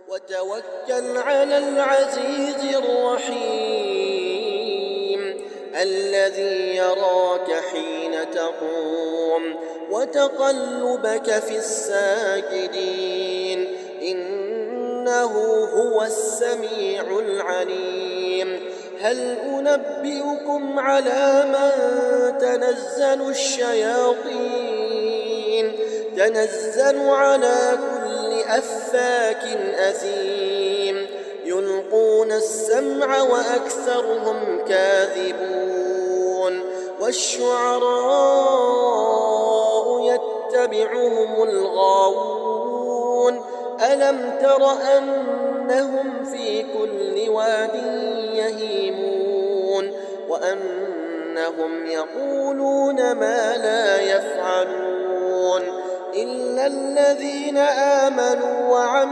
وتوكل على العزيز الرحيم الذي يراك حين تقوم وتقلبك في الساجدين إنه هو السميع العليم. هل أنبئكم على من تنزل الشياطين تنزل على كل أفاك أثيم يلقون السمع وأكثرهم كاذبون والشعراء يتبعهم الغاوون ألم تر أنهم في كل واد يهيمون وأنهم يقولون ما لا يفعلون إلا الذين آمنوا وعملوا